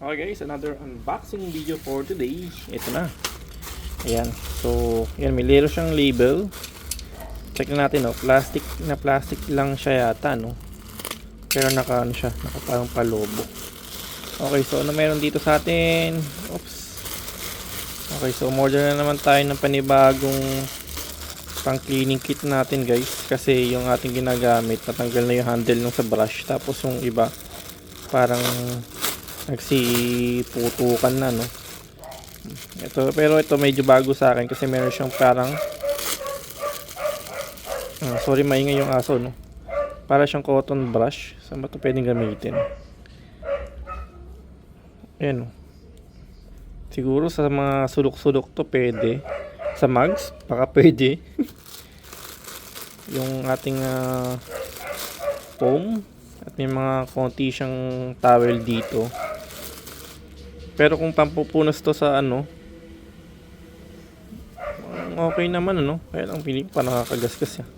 Okay guys, another unboxing video for today. Ito na. Ayan. So, yan, may lero siyang label. Check na natin, no. Plastic lang siya yata, no. Pero ano siya, naka parang palobo. Okay, so ano meron dito sa atin? Oops. Okay, so order na naman tayo ng panibagong pang cleaning kit natin, guys. Kasi yung ating ginagamit, natanggal na yung handle nung sa brush. Tapos yung iba, parang nagsiputukan na, no. Pero ito medyo bago sa akin kasi meron siyang parang sorry, maingay yung aso, no. Para siyang cotton brush. Saan ba ito pwedeng gamitin? Ayan, no. Siguro sa mga sulok-sulok to pwede. Sa mugs baka pwede. Yung ating foam at may mga konti siyang towel dito. Pero kung pampupunas to sa okay naman, ano. Kaya lang piling pa nakakagasgas yan.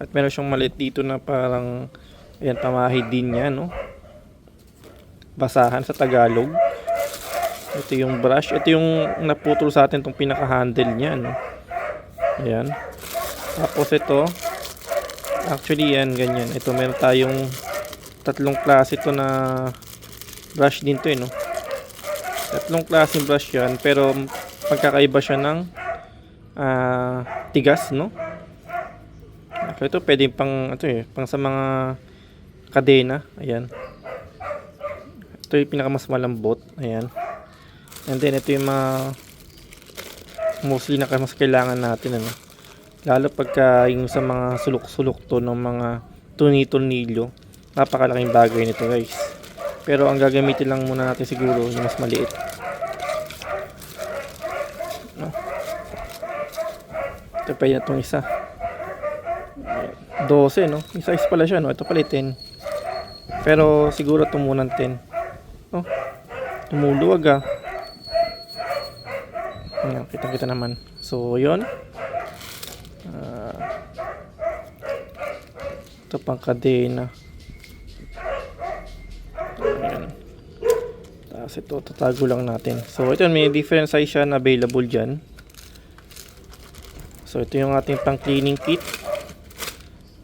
At meron siyang maliit dito na parang ayan, pamahid din yan, no. Basahan sa Tagalog. Ito yung brush. Ito yung naputol sa atin, tong pinaka handle niya, no. Ayan. Tapos ito, actually yan, ganyan. Ito meron tayong tatlong klase ito na brush din to, no. Tatlong klaseng brush yan, pero magkakaiba siya ng tigas, no. Okay, ito pwede pang pang sa mga kadena. Ayan. Ito yung pinakamas malambot. Ayan. And then ito yung mostly na mas kailangan natin, ano. Lalo pagka yung sa mga sulok-sulok to ng mga tuni-tornilyo. Napakalaking bagay nito, guys. Pero ang gagamitin lang muna natin siguro yung mas maliit. No? Ito pa yun itong isa. 12, no? Yung size pala siya, no? Ito pala 10. Pero siguro ito muna 10. Oh, tumuluwag, Ayan, kita naman. So, yun. Ito pang kadena. Ayan. Tapos ito, tatago lang natin. So, ito may different size siya na available dyan. So, ito yung ating pang cleaning kit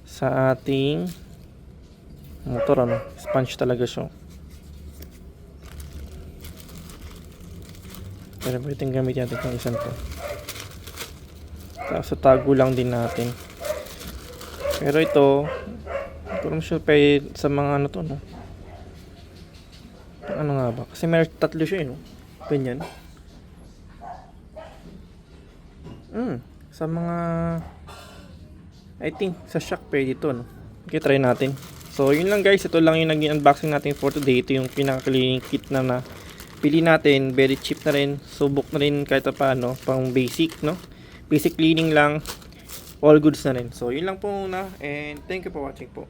sa ating motor, ano. Sponge talaga siya. Pero pwedeng gamitin natin itong isang to. Tapos tago lang din natin. Pero ito, pero siya pwede sa mga ano to, no? Ano nga ba? Kasi may tatlo siya, no? Ganyan. Sa mga I think sa shock pwede ito, no? Okay, try natin. So, yun lang, guys. Ito lang yung naging unboxing natin for today. Ito yung pinaka-cleaning kit na pili natin. Very cheap na rin. Subok na rin kahit paano. Pang basic, no? Basic cleaning lang. All goods na rin. So, yun lang po muna. And thank you for watching po.